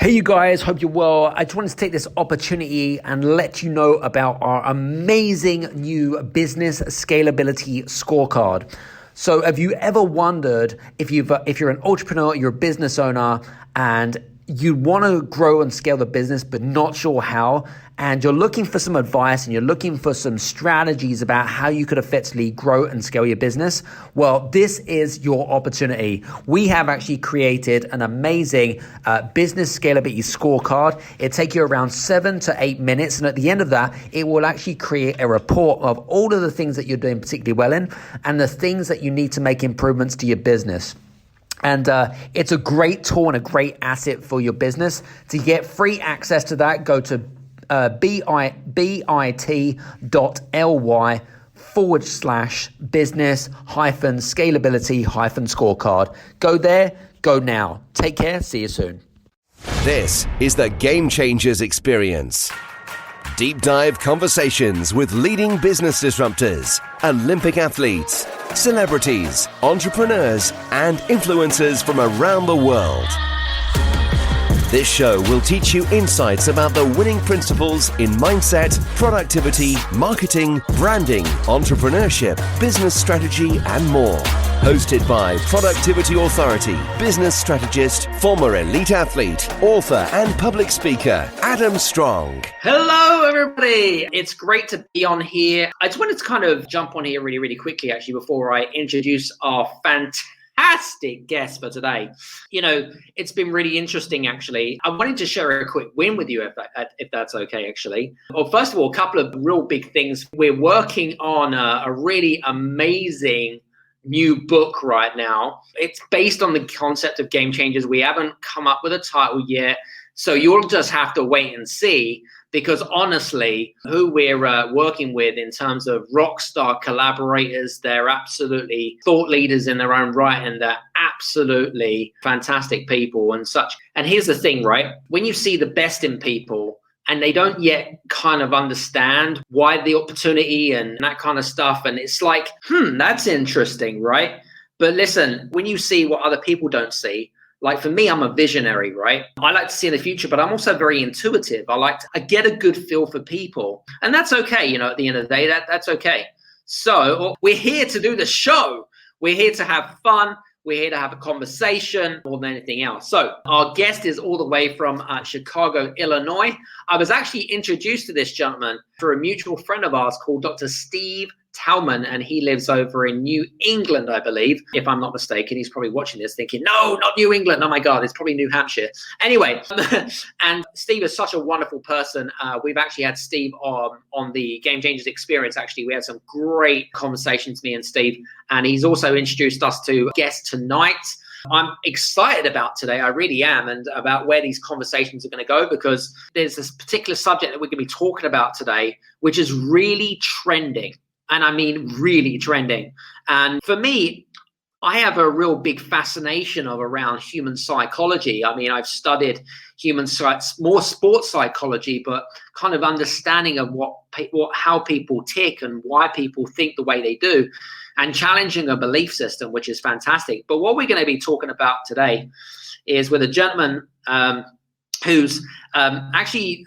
Hey you guys, hope you're well. I just wanted to take this opportunity and let you know about our amazing new business scalability scorecard. So have you ever wondered if you're an entrepreneur, you're a business owner, and you want to grow and scale the business but not sure how, and you're looking for some advice and you're looking for some strategies about how you could effectively grow and scale your business? Well, this is your opportunity. We have actually created an amazing business scalability scorecard. It'll take you around 7 to 8 minutes, and at the end of that, it will actually create a report of all of the things that you're doing particularly well in and the things that you need to make improvements to your business. And it's a great tool and a great asset for your business. To get free access to that, go to bit.ly/business-scalability-scorecard. Go there, go now. Take care, see you soon. This is the Game Changers Experience. Deep dive conversations with leading business disruptors, Olympic athletes, celebrities, entrepreneurs, and influencers from around the world. This show will teach you insights about the winning principles in mindset, productivity, marketing, branding, entrepreneurship, business strategy, and more. Hosted by Productivity Authority, business strategist, former elite athlete, author, and public speaker, Adam Strong. Hello, everybody. It's great to be on here. I just wanted to kind of jump on here really quickly, actually, before I introduce our fantastic guest for today. You know, it's been really interesting, actually. I wanted to share a quick win with you, if that's okay, actually. Well, first of all, a couple of real big things. We're working on a really amazing new book right now. It's based on the concept of game changers. We haven't come up with a title yet, so you'll just have to wait and see, because honestly, who we're working with in terms of rock star collaborators, they're absolutely thought leaders in their own right, and they're absolutely fantastic people and such. And here's the thing, right? When you see the best in people and they don't yet kind of understand why the opportunity and that kind of stuff, and it's like, that's interesting, right? But listen, when you see what other people don't see, like for me, I'm a visionary, right? I like to see in the future, but I'm also very intuitive. I get a good feel for people, and that's okay. You know, at the end of the day, that's okay. So we're here to do the show. We're here to have fun. We're here to have a conversation more than anything else. So our guest is all the way from Chicago, Illinois. I was actually introduced to this gentleman through a mutual friend of ours called Dr. Steve Talman, and he lives over in New England, I believe, if I'm not mistaken. He's probably watching this thinking, no, not New England. Oh my God, it's probably New Hampshire. Anyway, and Steve is such a wonderful person. We've actually had Steve on the Game Changers Experience. Actually, we had some great conversations, me and Steve, and he's also introduced us to guests tonight. I'm excited about today, I really am, and about where these conversations are going to go, because there's this particular subject that we're going to be talking about today, which is really trending. And I mean, really trending. And for me, I have a real big fascination around human psychology. I mean, I've studied more sports psychology, but kind of understanding of how people tick and why people think the way they do, and challenging a belief system, which is fantastic. But what we're going to be talking about today is with a gentleman who's actually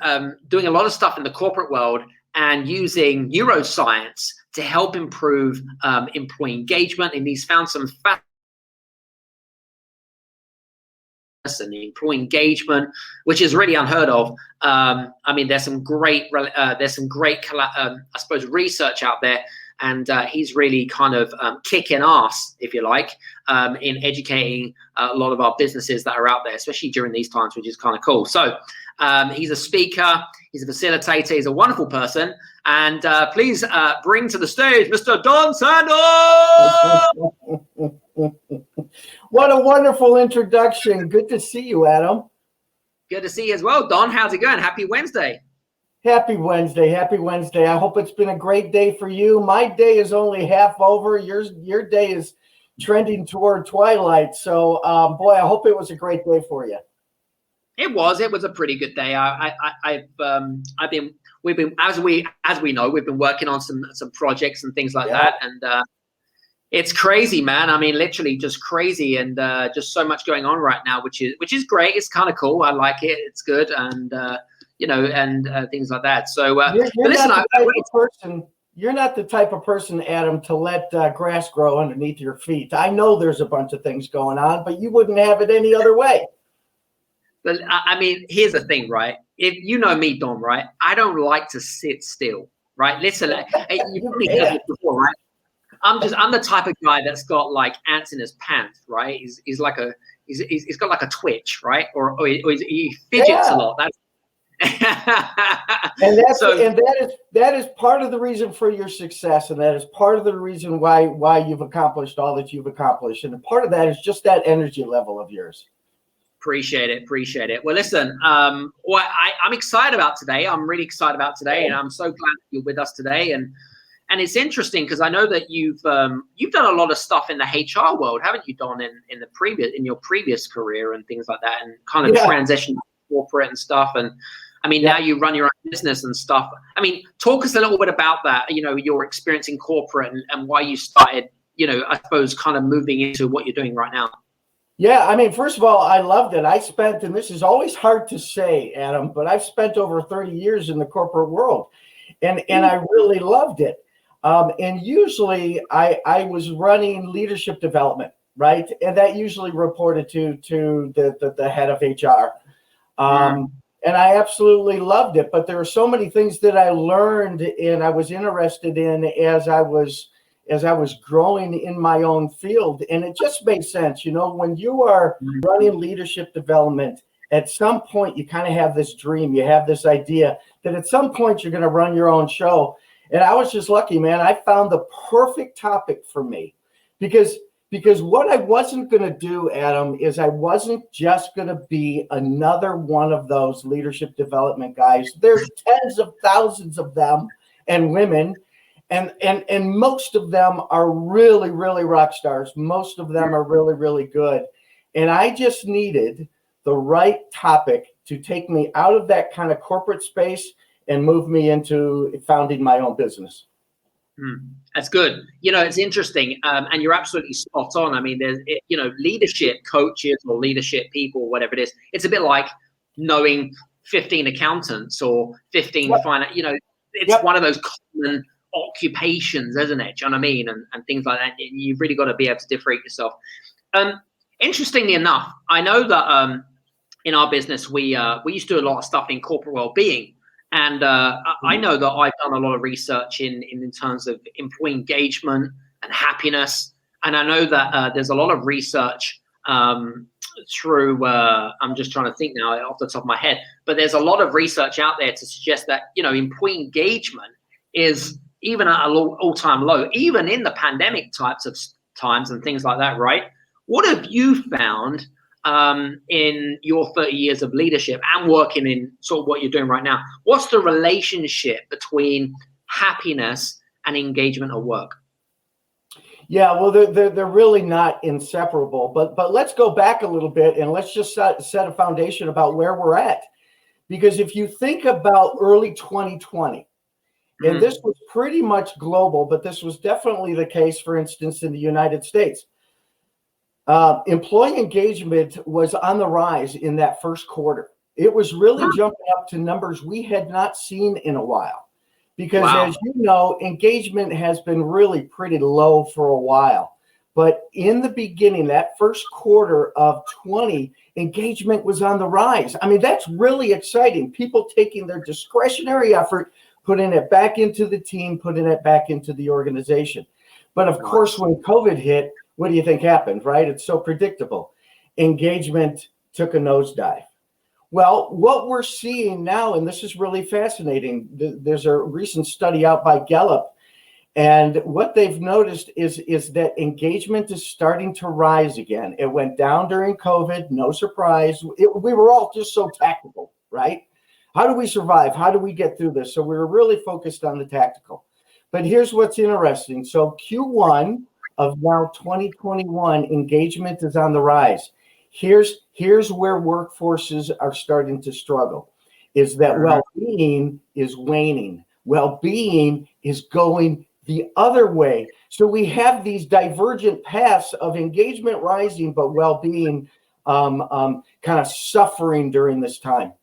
doing a lot of stuff in the corporate world and using neuroscience to help improve employee engagement. And he's found some and employee engagement, which is really unheard of. I mean, there's some great research out there, and he's really kind of kicking ass, if you like, in educating a lot of our businesses that are out there, especially during these times, which is kind of cool. So he's a speaker, he's a facilitator, he's a wonderful person. And please bring to the stage Mr. Don Sandel! What a wonderful introduction. Good to see you, Adam. Good to see you as well, Don. How's it going? Happy Wednesday. Happy Wednesday. Happy Wednesday. I hope it's been a great day for you. My day is only half over. Your day is trending toward twilight. So, boy, I hope it was a great day for you. It was a pretty good day. We've been, as we know, we've been working on some projects and things like that. And It's crazy, man. I mean, literally just crazy, and just so much going on right now, which is great. It's kind of cool. I like it. It's good, and things like that. So, but listen, you're not the type of person, Adam, to let grass grow underneath your feet. I know there's a bunch of things going on, but you wouldn't have it any other way. But I mean, here's the thing, right? If you know me, Don, right? I don't like to sit still, right? Listen, you've probably heard it before, right? I'm the type of guy that's got like ants in his pants, right? He's got like a twitch, right? Or he fidgets a lot. That's and that is part of the reason for your success, and that is part of the reason why you've accomplished all that you've accomplished. And part of that is just that energy level of yours. Appreciate it. Well, listen, what I'm excited about today. I'm really excited about today, and I'm so glad that you're with us today. And it's interesting because I know that you've done a lot of stuff in the HR world, haven't you, Don? In your previous career and things like that, and kind of transitioned to corporate and stuff. And I mean, now you run your own business and stuff. I mean, talk us a little bit about that. You know, your experience in corporate and why you started. You know, I suppose kind of moving into what you're doing right now. Yeah, I mean, first of all, I loved it. I spent, and this is always hard to say, Adam, but I've spent over 30 years in the corporate world, and I really loved it. And usually I was running leadership development, right? And that usually reported to the head of HR. And I absolutely loved it. But there are so many things that I learned and I was interested in as I was growing in my own field. And it just made sense. You know, when you are running leadership development, at some point you kind of have this dream, you have this idea that at some point you're going to run your own show. And I was just lucky, man. I found the perfect topic for me because what I wasn't going to do, Adam, is I wasn't just going to be another one of those leadership development guys. There's tens of thousands of them and women. And most of them are really, really rock stars. Most of them are really, really good. And I just needed the right topic to take me out of that kind of corporate space and move me into founding my own business. That's good. You know, it's interesting. And you're absolutely spot on. I mean, there's, leadership coaches or leadership people, whatever it is, it's a bit like knowing 15 accountants or 15 finance, it's one of those common occupations, isn't it? Do you know what I mean? And things like that. You've really got to be able to differentiate yourself. Interestingly enough, I know that in our business we used to do a lot of stuff in corporate well-being, and I know that I've done a lot of research in terms of employee engagement and happiness, and I know that there's a lot of research through. I'm just trying to think now off the top of my head, but there's a lot of research out there to suggest that employee engagement is even at an all-time low, even in the pandemic types of times and things like that, right? What have you found in your 30 years of leadership and working in sort of what you're doing right now? What's the relationship between happiness and engagement at work? Yeah, well, they're really not inseparable. But let's go back a little bit and let's just set a foundation about where we're at. Because if you think about early 2020, and this was pretty much global, but this was definitely the case, for instance, in the United States. Employee engagement was on the rise in that first quarter. It was really jumping up to numbers we had not seen in a while. Because as you know, engagement has been really pretty low for a while. But in the beginning, that first quarter of 20, engagement was on the rise. I mean, that's really exciting. People taking their discretionary effort, putting it back into the team, putting it back into the organization. But of course, when COVID hit, what do you think happened, right? It's so predictable. Engagement took a nosedive. Well, what we're seeing now, and this is really fascinating, there's a recent study out by Gallup, and what they've noticed is that engagement is starting to rise again. It went down during COVID, no surprise. We were all just so tactical, right? How do we survive? How do we get through this? So we were really focused on the tactical. But here's what's interesting. So Q1 of now 2021, engagement is on the rise. Here's where workforces are starting to struggle, is that well-being is waning. Well-being is going the other way. So we have these divergent paths of engagement rising, but well-being kind of suffering during this time.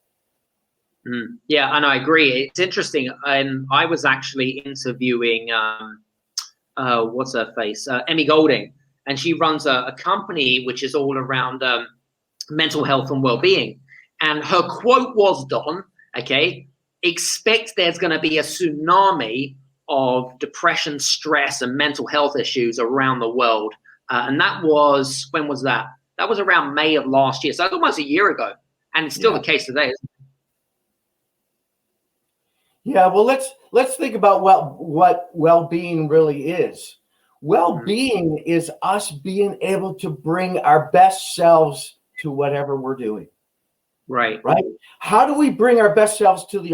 Yeah, and I agree. It's interesting. I was actually interviewing what's her face, Emmy Golding, and she runs a company which is all around mental health and well-being. And her quote was, Don, okay, expect there's going to be a tsunami of depression, stress, and mental health issues around the world. And that was, when was that? That was around May of last year. So that's almost a year ago. And it's still the case today, isn't it? Yeah, well, let's think about what well-being really is. Well-being is us being able to bring our best selves to whatever we're doing. Right. How do we bring our best selves to the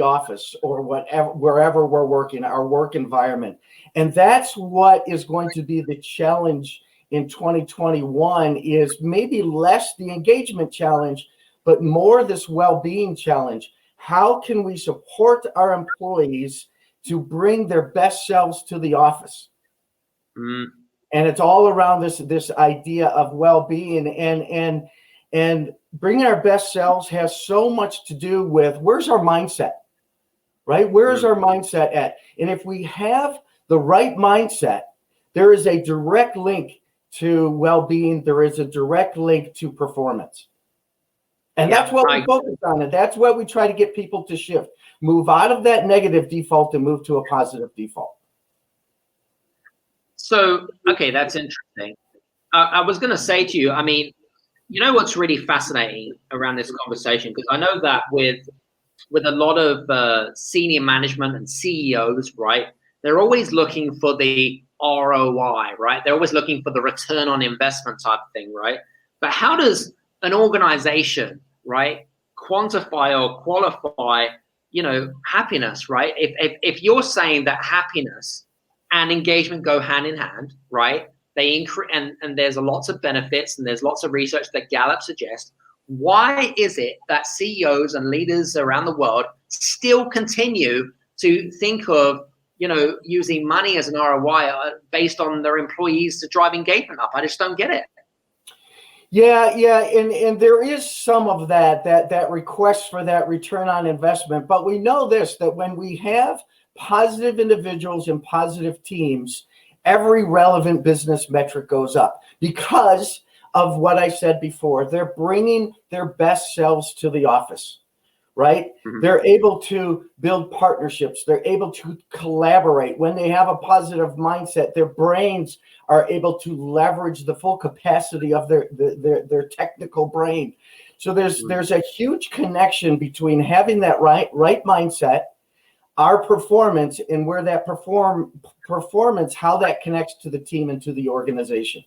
office or wherever we're working, our work environment? And that's what is going to be the challenge in 2021, is maybe less the engagement challenge, but more this well-being challenge. How can we support our employees to bring their best selves to the office? And it's all around this idea of well-being, and bringing our best selves has so much to do with where's our mindset, right? Where's our mindset at? And if we have the right mindset, there is a direct link to well-being. There is a direct link to performance. And that's what we focus on. And that's what we try to get people to shift, move out of that negative default and move to a positive default. So, okay, that's interesting. I was going to say to you, I mean, you know what's really fascinating around this conversation? Because I know that with a lot of senior management and CEOs, right, they're always looking for the ROI, right? They're always looking for the return on investment type of thing, right? But how does an organization, right, quantify or qualify, happiness, right? If you're saying that happiness and engagement go hand in hand, right? They increase, and there's lots of benefits, and there's lots of research that Gallup suggests. Why is it that CEOs and leaders around the world still continue to think of, using money as an ROI based on their employees to drive engagement up? I just don't get it. Yeah, and there is some of that request for that return on investment. But we know this, that when we have positive individuals and positive teams, every relevant business metric goes up because of what I said before. They're bringing their best selves to the office, right? They're able to build partnerships. They're able to collaborate. When they have a positive mindset, their brains are able to leverage the full capacity of their technical brain. So there's a huge connection between having that right mindset, our performance, and where that performance, how that connects to the team and to the organization.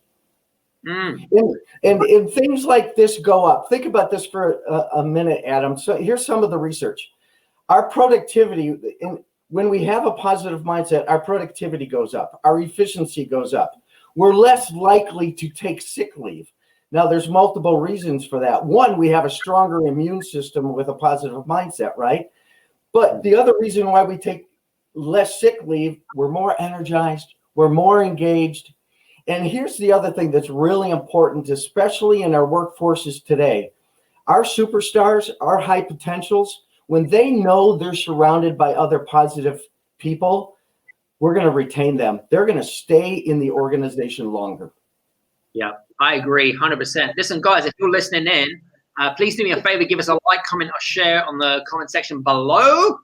And things like this go up. Think about this for a minute, Adam. So here's some of the research. Our productivity, when we have a positive mindset, our productivity goes up. Our efficiency goes up. We're less likely to take sick leave. Now, there's multiple reasons for that. One, we have a stronger immune system with a positive mindset, right? But the other reason why we take less sick leave, we're more energized, we're more engaged. And here's the other thing that's really important, especially in our workforces today. Our superstars, our high potentials, when they know they're surrounded by other positive people, we're going to retain them. They're going to stay in the organization longer. Yeah, I agree 100%. Listen, guys, if you're listening in, please do me a favor, give us a like, comment, or share on the comment section below.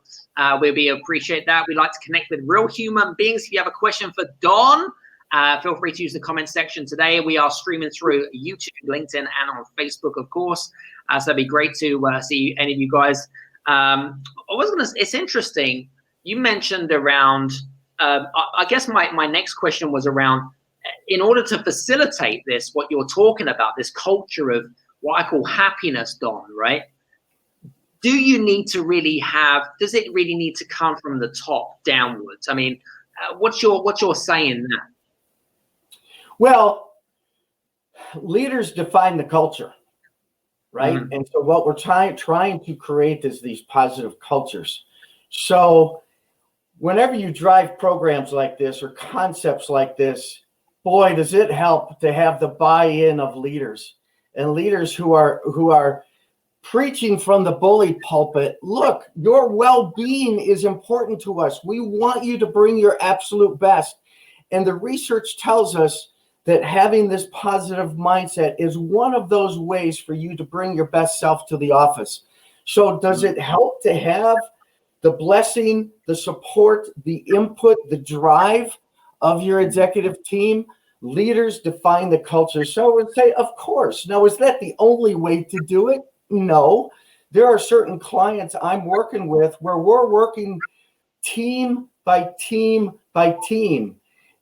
We appreciate that. We like to connect with real human beings. If you have a question for Don, feel free to use the comment section today. We are streaming through YouTube, LinkedIn, and on Facebook, of course. So it'd be great to see any of you guys. It's interesting. You mentioned around, I guess my next question was around, in order to facilitate this, what you're talking about, this culture of what I call happiness, Don, right? Do you need to really does it really need to come from the top downwards? I mean, what's your say in that? Well, leaders define the culture, right? And so what we're trying to create is these positive cultures. So whenever you drive programs like this or concepts like this, boy, does it help to have the buy-in of leaders and leaders who are preaching from the bully pulpit. Look, your well-being is important to us. We want you to bring your absolute best. And the research tells us that having this positive mindset is one of those ways for you to bring your best self to the office. So does it help to have the blessing, the support, the input, the drive of your executive team? Leaders define the culture. So I would say, of course. Now, is that the only way to do it? No. There are certain clients I'm working with where we're working team by team by team.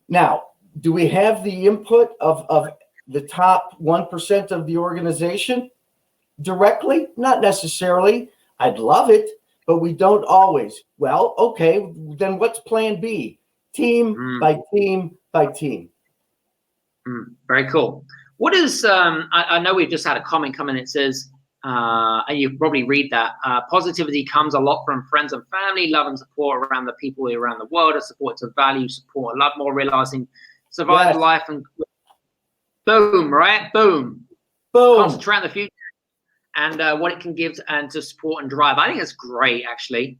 Now, do we have the input of the top 1% of the organization directly? Not necessarily. I'd love it, but we don't always. Well, okay, then what's plan B? Team by team by team. Very cool. What is, I know we've just had a comment come in. It says, and you probably read that, positivity comes a lot from friends and family, love and support around the people around the world, a support to value, support, love more, realizing, survive life, and boom, right? Boom. Concentrate on the future and what it can give and to support and drive. I think it's great, actually.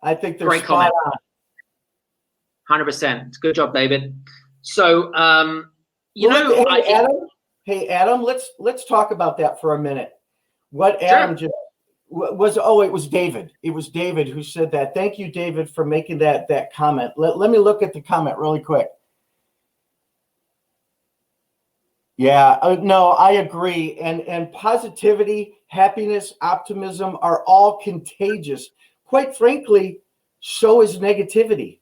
I think they're great spot on. 100%. Good job, David. So, Adam, let's talk about that for a minute. What Adam just was, it was David. It was David who said that. Thank you, David, for making that comment. Let me look at the comment really quick. Yeah, no, I agree. And positivity, happiness, optimism are all contagious. Quite frankly, so is negativity.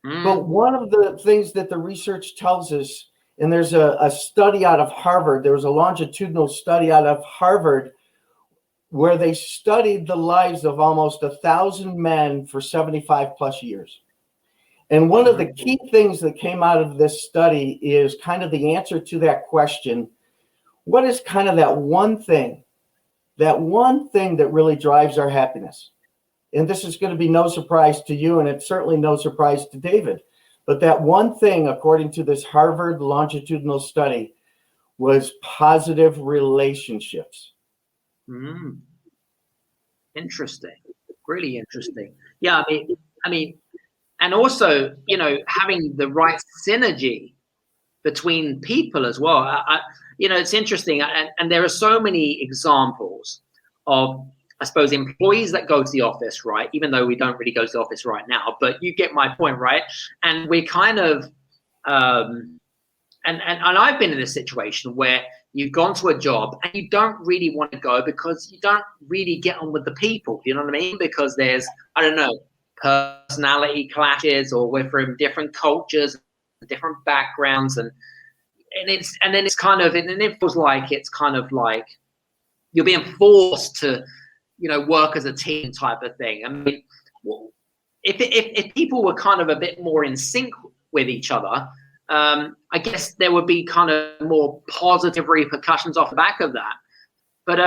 But one of the things that the research tells us, and there's a study out of Harvard, there was a longitudinal study out of Harvard where they studied the lives of almost 1,000 men for 75 plus years. And one of the key things that came out of this study is kind of the answer to that question. What is kind of that one thing that really drives our happiness? And this is going to be no surprise to you, and it's certainly no surprise to David. But that one thing, according to this Harvard longitudinal study, was positive relationships. Interesting. Really interesting. Yeah, I mean, and also, having the right synergy between people as well. It's interesting. And there are so many examples of, I suppose, employees that go to the office, right? Even though we don't really go to the office right now, but you get my point, right? And we're kind of, and I've been in a situation where you've gone to a job and you don't really want to go because you don't really get on with the people. You know what I mean? Because there's, I don't know, personality clashes, or we're from different cultures, different backgrounds, and it feels like it's kind of like you're being forced to, work as a team type of thing. I mean, if people were kind of a bit more in sync with each other, I guess there would be kind of more positive repercussions off the back of that. But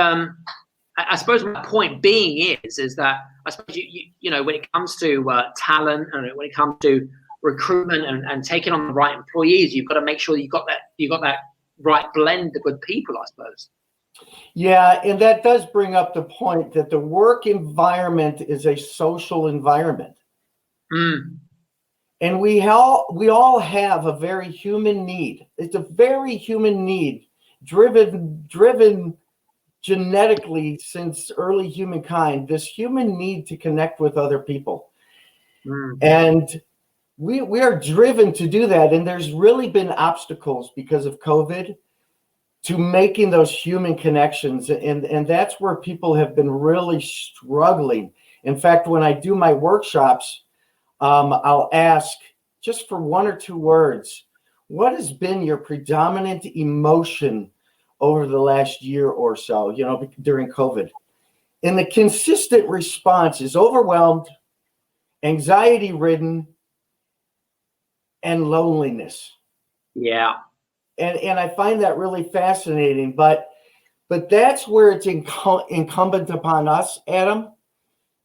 I suppose my point being is that I suppose when it comes to talent and when it comes to recruitment and taking on the right employees, you've got to make sure you got that right blend of good people, I suppose. Yeah, and that does bring up the point that the work environment is a social environment. And we all have a very human need. It's a very human need, driven genetically since early humankind, this human need to connect with other people. And we are driven to do that. And there's really been obstacles because of COVID to making those human connections. And that's where people have been really struggling. In fact, when I do my workshops, I'll ask just for one or two words, what has been your predominant emotion over the last year or so, during COVID? And the consistent response is overwhelmed, anxiety-ridden, and loneliness. Yeah. And I find that really fascinating, but that's where it's incumbent upon us, Adam,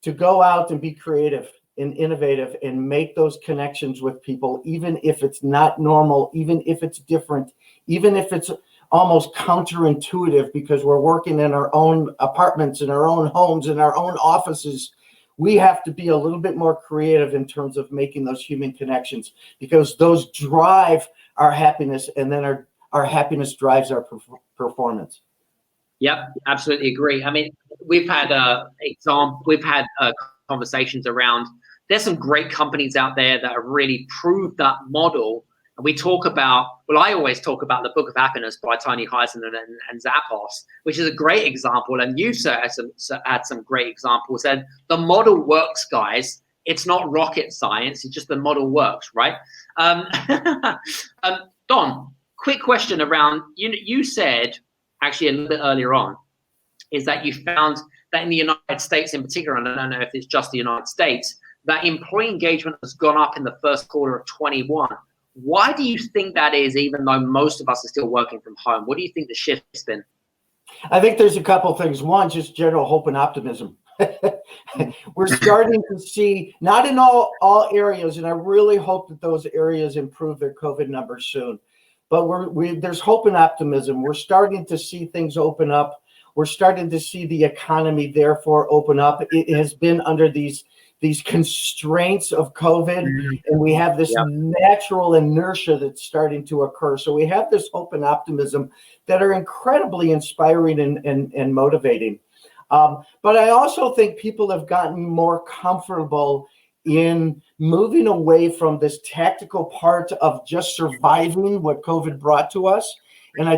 to go out and be creative and innovative and make those connections with people, even if it's not normal, even if it's different, even if it's almost counterintuitive because we're working in our own apartments, in our own homes, in our own offices. We have to be a little bit more creative in terms of making those human connections, because those drive our happiness, and then our happiness drives our performance. Yep, absolutely agree. I mean, we've had conversations around, there's some great companies out there that have really proved that model. And we talk about, well, I always talk about the Book of Happiness by Tony Hsieh and Zappos, which is a great example. And you, sir, had some great examples. And the model works, guys. It's not rocket science. It's just the model works, right? Don, quick question around, you said, actually a little bit earlier on, is that you found that in the United States in particular, and I don't know if it's just the United States, that employee engagement has gone up in the first quarter of 21. Why do you think that is, even though most of us are still working from home? What do you think the shift's been? I think there's a couple of things. One, just general hope and optimism. We're starting to see, not in all areas, and I really hope that those areas improve their COVID numbers soon, but there's hope and optimism. We're starting to see things open up. We're starting to see the economy therefore open up. It has been under these constraints of COVID, and we have this natural inertia that's starting to occur. So we have this hope and optimism that are incredibly inspiring and motivating. But I also think people have gotten more comfortable in moving away from this tactical part of just surviving what COVID brought to us. And I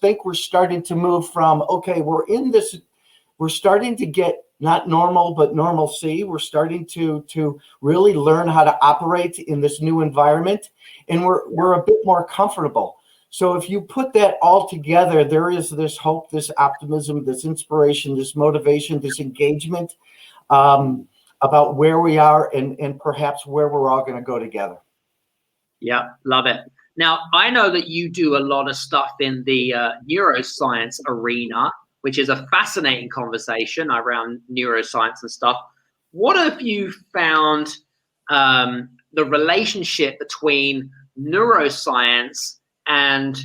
think we're starting to move from, okay, we're starting to get not normal, but normalcy. We're starting to really learn how to operate in this new environment, and we're a bit more comfortable. So if you put that all together, there is this hope, this optimism, this inspiration, this motivation, this engagement about where we are and perhaps where we're all going to go together. Yeah, love it. Now, I know that you do a lot of stuff in the neuroscience arena, which is a fascinating conversation around neuroscience and stuff. What have you found the relationship between neuroscience and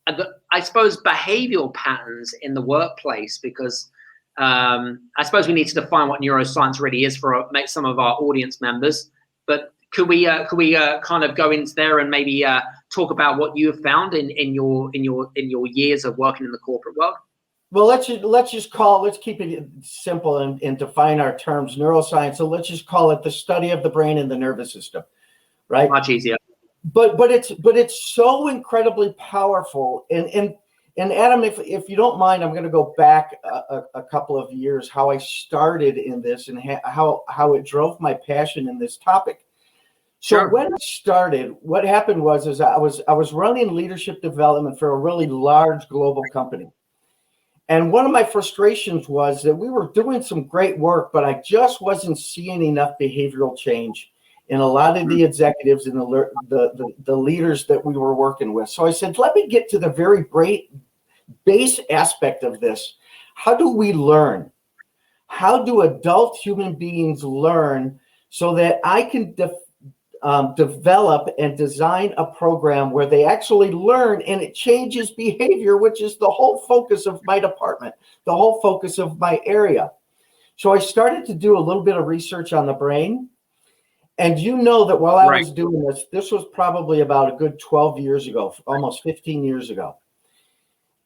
I suppose behavioral patterns in the workplace? Because I suppose we need to define what neuroscience really is for some of our audience members. But could we kind of go into there and maybe talk about what you have found in your years of working in the corporate world? Well, let's keep it simple and define our terms, neuroscience. So let's just call it the study of the brain and the nervous system, right? Much easier. But it's so incredibly powerful. And Adam, if you don't mind, I'm going to go back a couple of years, how I started in this and how it drove my passion in this topic. So Sure. When I started, what happened was I was running leadership development for a really large global company. And one of my frustrations was that we were doing some great work, but I just wasn't seeing enough behavioral change in a lot of the executives and the leaders that we were working with. So I said, let me get to the very base aspect of this. How do we learn? How do adult human beings learn so that I can develop and design a program where they actually learn and it changes behavior, which is the whole focus of my department, the whole focus of my area. So I started to do a little bit of research on the brain. And you know that while I was doing this was probably about a good 12 years ago, almost 15 years ago.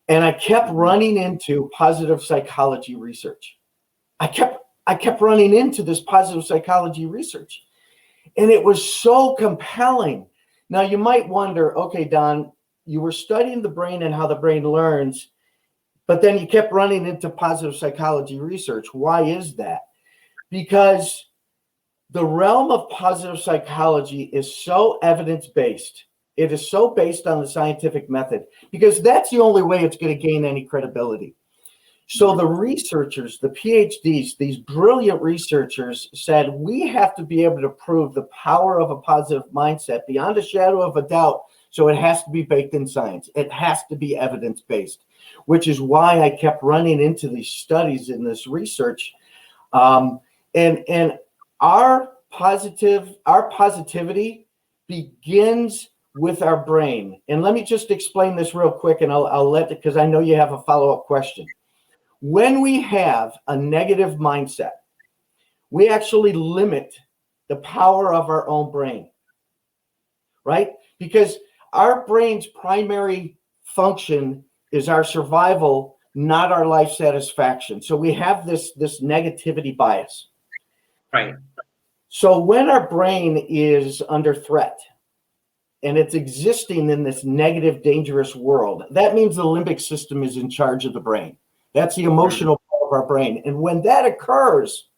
And I kept running into positive psychology research. I kept running into this positive psychology research. And it was so compelling. Now, you might wonder, okay, Don, you were studying the brain and how the brain learns, but then you kept running into positive psychology research. Why is that? Because the realm of positive psychology is so evidence-based. It is so based on the scientific method, because that's the only way it's going to gain any credibility. So the researchers, the PhDs, these brilliant researchers said, we have to be able to prove the power of a positive mindset beyond a shadow of a doubt. So it has to be baked in science. It has to be evidence-based, which is why I kept running into these studies in this research. And our our positivity begins with our brain. And let me just explain this real quick, and I'll let it, because I know you have a follow-up question. When we have a negative mindset, we actually limit the power of our own brain, right? Because our brain's primary function is our survival, not our life satisfaction. So we have this negativity bias. Right. So when our brain is under threat and it's existing in this negative, dangerous world, that means the limbic system is in charge of the brain. That's the emotional part of our brain. And when that occurs,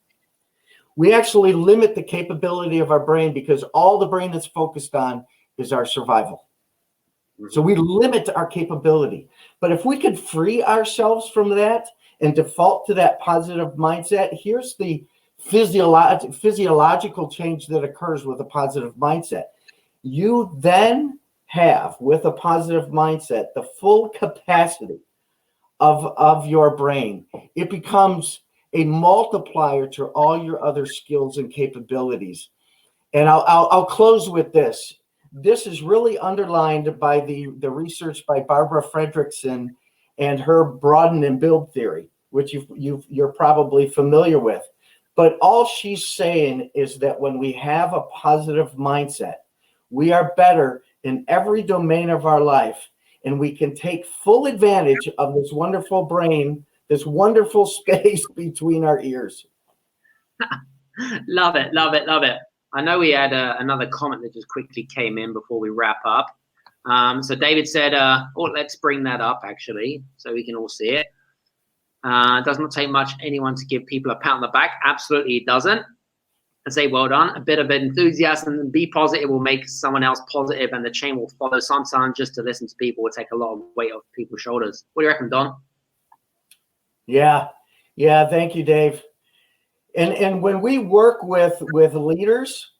we actually limit the capability of our brain, because all the brain is focused on is our survival. So we limit our capability. But if we could free ourselves from that and default to that positive mindset, here's the physiological change that occurs with a positive mindset. You then have, with a positive mindset, the full capacity of your brain. It becomes a multiplier to all your other skills and capabilities. And I'll close with this. This is really underlined by the research by Barbara Fredrickson and her broaden and build theory, which you're probably familiar with. But all she's saying is that when we have a positive mindset, we are better in every domain of our life, and we can take full advantage of this wonderful brain, this wonderful space between our ears. Love it, love it, love it. I know we had another comment that just quickly came in before we wrap up. So David said, let's bring that up, actually, so we can all see it. It does not take much anyone to give people a pat on the back. Absolutely, it doesn't. And say, well done. A bit of enthusiasm and be positive will make someone else positive, and the chain will follow. Sometimes just to listen to people will take a lot of weight off people's shoulders. What do you reckon, Don? Yeah. Thank you, Dave. And when we work with leaders,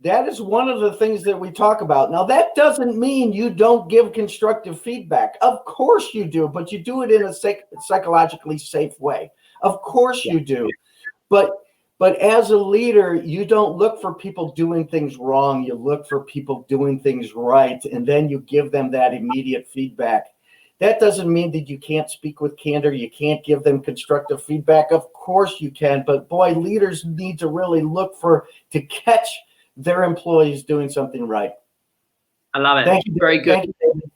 that is one of the things that we talk about. Now, that doesn't mean you don't give constructive feedback. Of course you do, but you do it in a psychologically safe way. Of course you do. But as a leader, you don't look for people doing things wrong. You look for people doing things right, and then you give them that immediate feedback. That doesn't mean that you can't speak with candor. You can't give them constructive feedback. Of course you can, but boy, leaders need to really look to catch their employees doing something right. I love it. Thank you. Very good. Thank you, David.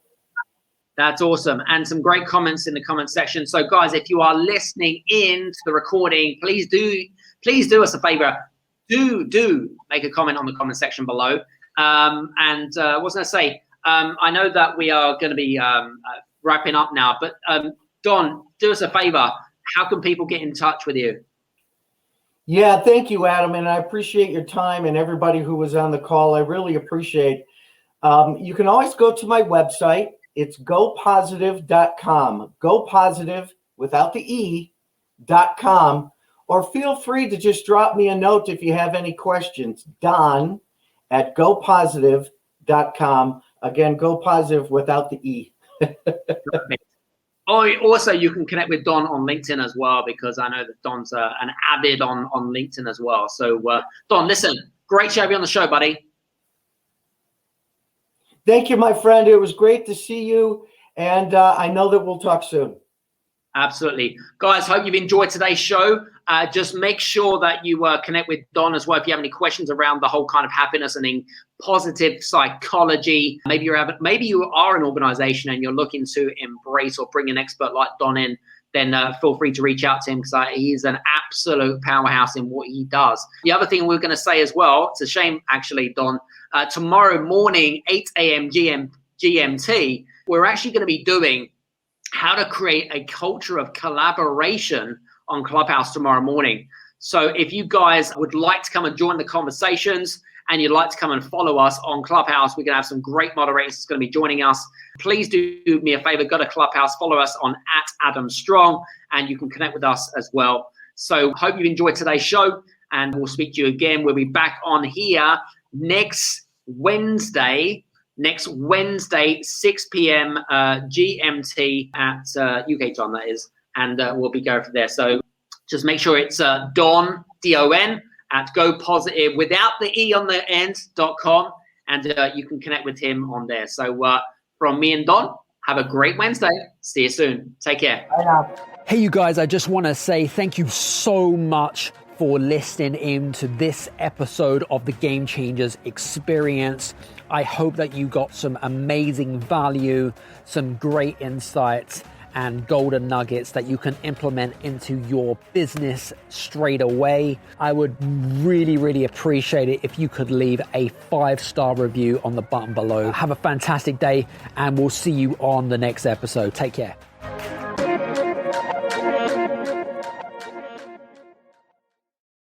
That's awesome. And some great comments in the comment section. So guys, if you are listening in to the recording, please do us a favor. Do make a comment on the comment section below. What was I going to say? I know that we are going to be wrapping up now, but Don, do us a favor. How can people get in touch with you? Yeah, thank you, Adam. And I appreciate your time and everybody who was on the call. I really appreciate. You can always go to my website. It's GoPositiv.com. GoPositiv without the E.com. Or feel free to just drop me a note if you have any questions. Don at GoPositiv.com. Again, GoPositiv without the E. Also, you can connect with Don on LinkedIn as well, because I know that Don's an avid on LinkedIn as well. So, Don, listen, great to have you on the show, buddy. Thank you, my friend. It was great to see you, and I know that we'll talk soon. Absolutely. Guys, hope you've enjoyed today's show. Just make sure that you connect with Don as well if you have any questions around the whole kind of happiness and in positive psychology. Maybe you are an organization and you're looking to embrace or bring an expert like Don in, then feel free to reach out to him, because he's an absolute powerhouse in what he does. The other thing we're going to say as well, it's a shame actually, Don, tomorrow morning, 8 a.m. GMT, we're actually going to be doing how to create a culture of collaboration on Clubhouse tomorrow morning. So if you guys would like to come and join the conversations and you'd like to come and follow us on Clubhouse, we're going to have some great moderators that's going to be joining us. Please do me a favor, go to Clubhouse, follow us on @AdamStrong, and you can connect with us as well. So hope you enjoyed today's show, and we'll speak to you again. We'll be back on here next Wednesday, 6 p.m. GMT at UK time, that is, and we'll be going from there. So just make sure it's Don, D-O-N, at GoPositiv without the E on the end.com, and you can connect with him on there. So from me and Don, have a great Wednesday. See you soon. Take care. Bye now. Hey, you guys, I just want to say thank you so much for listening in to this episode of the Game Changers Experience. I hope that you got some amazing value, some great insights, and golden nuggets that you can implement into your business straight away. I would really, really appreciate it if you could leave a 5-star review on the button below. Have a fantastic day, and we'll see you on the next episode. Take care.